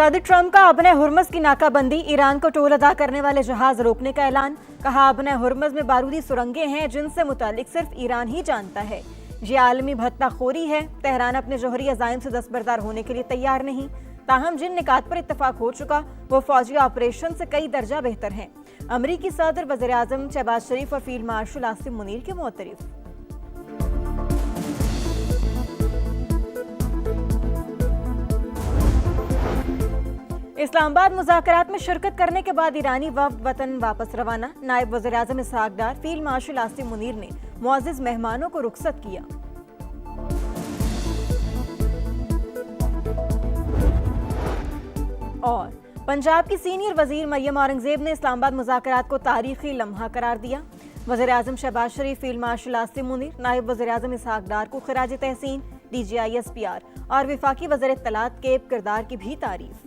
सदर ट्रंप का अपने हुर्मस की नाकाबंदी, ईरान को टोल अदा करने वाले जहाज रोकने का ऐलान। कहा, अपने हुर्मस में बारूदी सुरंगें हैं जिनसे मुतालिक सिर्फ ईरान ही जानता है। ये आलमी भत्ताखोरी है। तेहरान अपने जौहरी अज़ाइम से दस्तबरदार होने के लिए तैयार नहीं। ताहम जिन निकात पर इत्तफाक हो चुका वो फौजी ऑपरेशन से कई दर्जा बेहतर हैं। अमरीकी सदर, वज़ीर आज़म शहबाज शरीफ और फील्ड मार्शल आसिम मुनीर के मुअत्तरिफ। इस्लामाबाद मुज़ाकरात में शिरकत करने के बाद ईरानी वफ़द वतन वापस रवाना। नायब वज़ीर आज़म इसहाक डार, फील्ड मार्शल आसिम मुनीर ने मुअज़्ज़िज़ मेहमानों को रुखसत किया। और पंजाब की सीनियर वज़ीर मरियम औरंगज़ेब ने इस्लामाबाद मुज़ाकरात को तारीखी लम्हा करार दिया। वज़ीर आज़म शहबाज शरीफ, फील्ड मार्शल आसिम मुनीर, नायब वज़ीर आज़म इसहाक डार को खिराज तहसीन, DGI SPR और वफाकी वज़ीर इत्तलात के किरदार की भी तारीफ।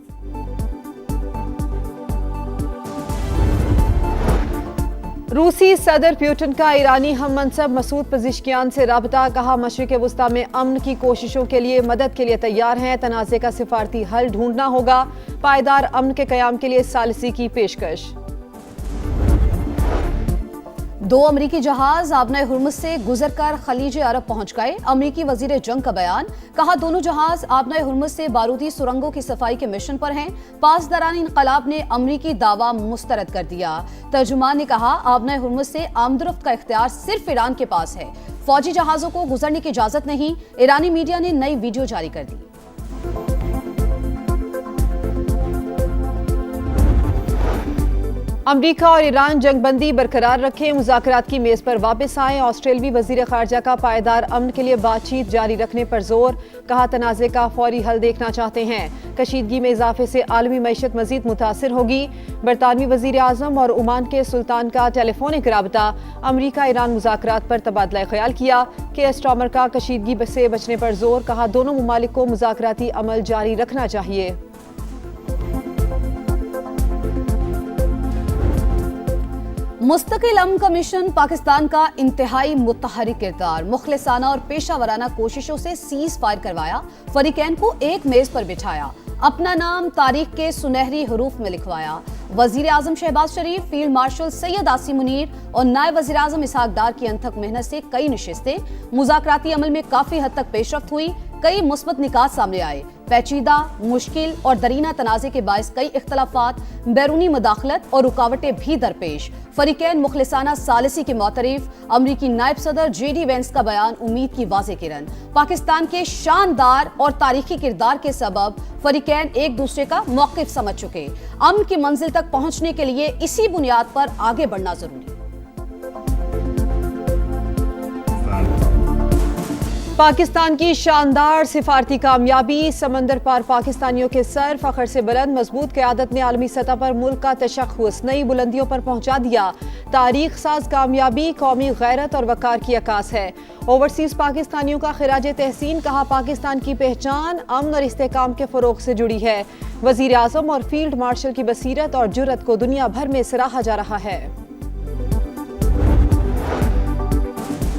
रूसी सदर पुतिन का ईरानी हम मनसब मसूद पेज़ेश्कियान से राबता। कहा, मशरिक़ वुस्ता में अमन की कोशिशों के लिए मदद के लिए तैयार हैं। तनाज़े का सिफारती हल ढूंढना होगा। पायदार अमन के क़याम के लिए सालिसी की पेशकश। 2 अमरीकी जहाज आबना हुर्मुज़ से गुजरकर खलीज अरब पहुंच गए। अमरीकी वजीर जंग का बयान। कहा, दोनों जहाज आबना हुर्मुज़ से बारूदी सुरंगों की सफाई के मिशन पर हैं। पासदारान इनकलाब ने अमरीकी दावा मुस्तरद कर दिया। तर्जुमान ने कहा, आबना हुर्मुज़ से आमदरफ्त का इख्तियार सिर्फ ईरान के पास है। फौजी जहाजों को गुजरने की इजाजत नहीं। ईरानी मीडिया ने नई वीडियो जारी कर दी। अमरीका और ईरान जंगबंदी बरकरार रखें, मुज़ाकरात की मेज़ पर वापस आएं। ऑस्ट्रेलवी वज़ीर ख़ारजा का पायदार अमन के लिए बातचीत जारी रखने पर जोर। कहा, तनाज़े का फौरी हल देखना चाहते हैं। कशीदगी में इजाफे से आलमी मईशत मज़ीद मुतासिर होगी। बरतानवी वज़ीर आज़म और ओमान के सुल्तान का टेलीफोनिक राबता। अमरीका ईरान मुज़ाकरात पर तबादला ख्याल किया। KS स्टार्मर का कशीदगी से बचने पर जोर। कहा, दोनों ममालिक को मुज़ाकराती अमल जारी रखना चाहिए। मुस्तकिल अमन कमीशन पाकिस्तान का इंतहाई मुतहरिक किरदार। मुखलिसाना और पेशावराना कोशिशों से सीज फायर करवाया। फरीकैन को एक मेज पर बिठाया। अपना नाम तारीख के सुनहरी हरूफ में लिखवाया। वजीर आजम शहबाज शरीफ, फील्ड मार्शल सैयद आसिम मुनीर और नायब वजीर आजम इसहाक डार की अनथक मेहनत से कई नशिस्तें, मुज़ाकराती अमल में काफी हद तक पेशरफ्त हुई। कई मुस्बत निकात सामने आए। पेचीदा, मुश्किल और दरीना तनाज़े के बायस कई इख्तलाफात, बैरूनी मुदाखलत और रुकावटें भी दरपेश। फरीकैन मुखलिसाना सालिसी के मुअत्तरिफ। अमरीकी नायब सदर JD वेंस का बयान उम्मीद की वाज़े किरण। पाकिस्तान के शानदार और तारीखी किरदार के सबब फरीकैन एक दूसरे का मौक़िफ़ समझ चुके। अमन की मंजिल तक पहुंचने के लिए इसी बुनियाद पर आगे बढ़ना जरूरी। पाकिस्तान की शानदार सिफारती कामयाबी। समंदर पार पाकिस्तानियों के सर फखर से बुलंद। मजबूत क़यादत ने आलमी सतह पर मुल्क का तशख़्ख़ुस नई बुलंदियों पर पहुंचा दिया। तारीख साज कामयाबी कौमी गैरत और वक़ार की अक्कास है। ओवरसीज़ पाकिस्तानियों का खिराज तहसीन। कहा, पाकिस्तान की पहचान अमन और इस्तेहकाम के फ़रोग़ से जुड़ी है। वज़ीर आज़म और फील्ड मार्शल की बसीरत और जुर्रत को दुनिया भर में सराहा जा रहा है।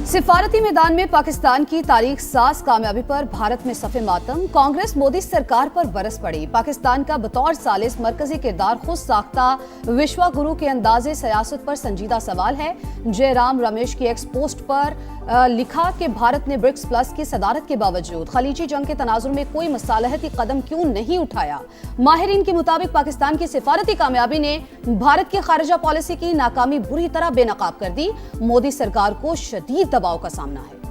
सिफारती मैदान में पाकिस्तान की तारीख साज कामयाबी पर भारत में सफ़े मातम। कांग्रेस मोदी सरकार पर बरस पड़ी। पाकिस्तान का बतौर सालिस मरकजी किरदार खुद साख्ता विश्वा गुरु के अंदाजे सियासत पर संजीदा सवाल है। जयराम रमेश की एक्स पोस्ट पर लिखा कि भारत ने ब्रिक्स प्लस की सदारत के बावजूद खलीजी जंग के तनाजुर में कोई मसालहती कदम क्यों नहीं उठाया। माहिरीन के मुताबिक पाकिस्तान की सिफारती कामयाबी ने भारत की खारिजा पॉलिसी की नाकामी बुरी तरह बेनकाब कर दी। मोदी सरकार को शदीद दबाव का सामना है।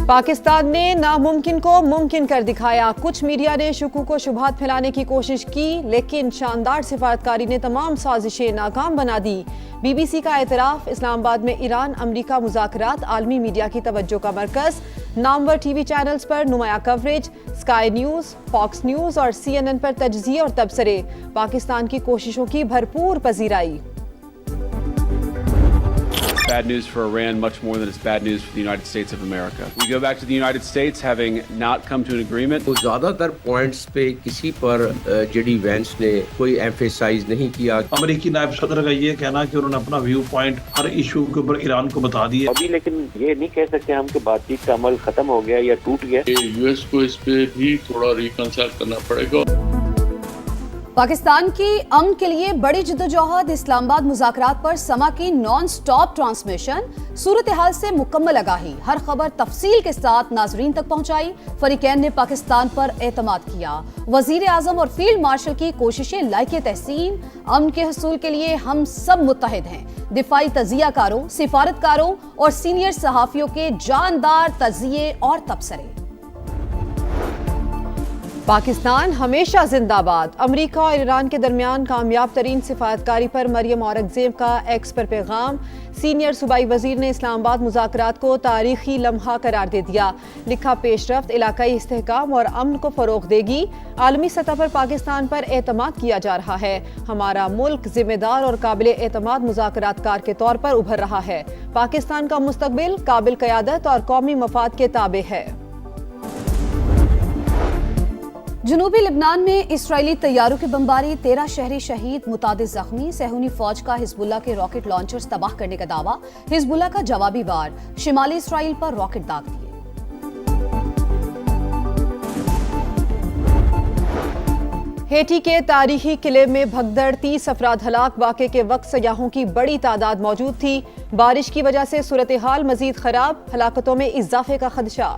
पाकिस्तान ने नामुमकिन को मुमकिन कर दिखाया। कुछ मीडिया ने शुकूक व शुबहात फैलाने की कोशिश की, लेकिन शानदार सिफारतकारी ने तमाम साजिशें नाकाम बना दी। BBC का एतराफ। इस्लामाबाद में ईरान अमरीका मुज़ाकरात आलमी मीडिया की तवज्जो का मरकज। नामवर TV चैनल्स पर नुमाया कवरेज। स्काई न्यूज़, फॉक्स न्यूज़ और CNN पर तजज़िये और तबसरे। पाकिस्तान की कोशिशों की भरपूर पजीराई। bad news for Iran much more than it's bad news for the United States of America. We go back to the United States having not come to an agreement. तो ज़्यादातर points पे किसी पर जेडी वेंस ने कोई emphasise नहीं किया। अमेरिकी नायब सदर का ये कहना कि उन्होंने अपना व्यू पॉइंट हर इशू के ऊपर ईरान को बता दिया। अभी लेकिन ये नहीं कह सकते हम कि बातचीत का अमल खत्म हो गया या टूट गया। यूएस को इस पे भी थोड़ा रिकंसाइल करना पड़ेगा। पाकिस्तान की अमन के लिए बड़ी जिद्दोजहद, इस्लामाबाद मुज़ाकरात पर समा की नॉन स्टॉप ट्रांसमिशन, सूरत हाल से मुकम्मल आगाही, हर खबर तफसील के साथ नाजरीन तक पहुंचाई। फरीकैन ने पाकिस्तान पर एतमाद किया। वजीर आजम और फील्ड मार्शल की कोशिशें लायके तहसीन, अमन के हसूल के लिए हम सब मुत्तहिद हैं। दिफाई तजियाकारों, सिफारतकारों और सीनियर सहाफियों के जानदार तजिए और तबसरे। पाकिस्तान हमेशा जिंदाबाद। अमेरिका और ईरान के दरमियान कामयाब तरीन सिफारतकारी पर मरियम औरंगजेब का एक्स पर पैगाम। सीनियर सूबाई वजीर ने इस्लामाबाद मुज़ाकरात को तारीखी लम्हा करार दे दिया। लिखा, पेशरफ्त इलाकाई इस्तेहकाम और अमन को फ़रोग देगी। आलमी सतह पर पाकिस्तान पर एतमाद किया जा रहा है। हमारा मुल्क जिम्मेदार और काबिल एतमाद मुज़ाकरातकार के तौर पर उभर रहा है। पाकिस्तान का मुस्तकबिल काबिल क़यादत और कौमी मफाद के ताबे है। जनूबी लिबनान में इसराइली तैयारों की बमबारी, 13 शहरी शहीद, मुतादिद जख्मी। सहूनी फौज का हिजबुल्लाह के रॉकेट लॉन्चर्स तबाह करने का दावा। हिजबुल्लाह का जवाबी वार, शिमाली इसराइल पर रॉकेट दाग दिए। हेटी के तारीखी किले में भगदड़, 30 अफराद हलाक। वाक़े के वक्त सयाहों की बड़ी तादाद मौजूद थी। बारिश की वजह से सूरत हाल मजीद खराब, हलाकतों में इजाफे का खदशा।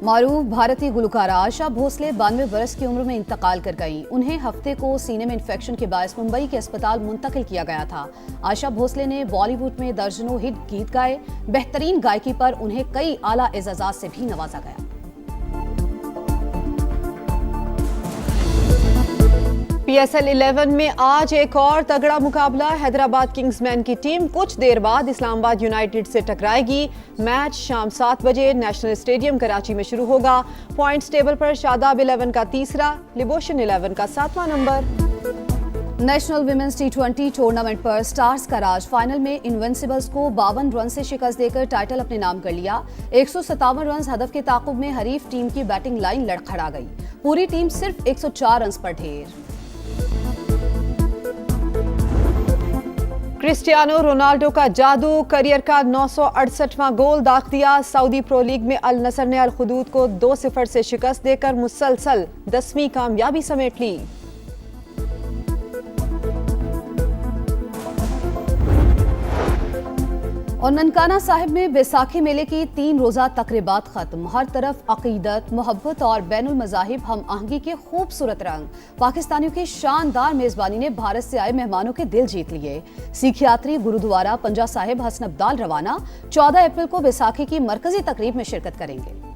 मारूफ भारतीय गुलकारा आशा भोसले 92 बरस की उम्र में इंतकाल कर गईं। उन्हें हफ्ते को सीने में इन्फेक्शन के बायस मुंबई के अस्पताल मुंतकिल किया गया था। आशा भोसले ने बॉलीवुड में दर्जनों हिट गीत गाए। बेहतरीन गायकी पर उन्हें कई आला एजाज़ात से भी नवाजा गया। PSL 11 में आज एक और तगड़ा मुकाबला। हैदराबाद किंग्समैन की टीम कुछ देर बाद इस्लामाबाद यूनाइटेड से टकराएगी। मैच शाम 7 बजे नेशनल स्टेडियम कराची में शुरू होगा। पॉइंट्स टेबल पर शादाब 11 का तीसरा, लिबोशन 11 का 7वां नंबर। नेशनल विमेंस T20 टूर्नामेंट पर स्टार्स का राज, फाइनल में इनविंसिबल्स को 52 रन से शिकस्त देकर टाइटल अपने नाम कर लिया। 157 रन हदफ के ताकुब में हरीफ टीम की बैटिंग लाइन लड़खड़ा गई। पूरी टीम सिर्फ 104 रन पर ढेर। क्रिस्टियानो रोनाल्डो का जादू, करियर का 968वां गोल दाग दिया। सऊदी प्रो लीग में अल नसर ने अल खुदूद को 2-0 से शिकस्त देकर मुसलसल 10वीं कामयाबी समेट ली। और ननकाना साहिब में बैसाखी मेले की 3 रोजा तकरीबात खत्म। हर तरफ अकीदत, मोहब्बत और बैनुल मज़ाहिब हम आहंगी के खूबसूरत रंग। पाकिस्तानियों की शानदार मेजबानी ने भारत से आए मेहमानों के दिल जीत लिए। सिख यात्री गुरुद्वारा पंजा साहिब हसन अब्दाल रवाना 14 अप्रैल को बैसाखी की मरकजी तकरीब में शिरकत करेंगे।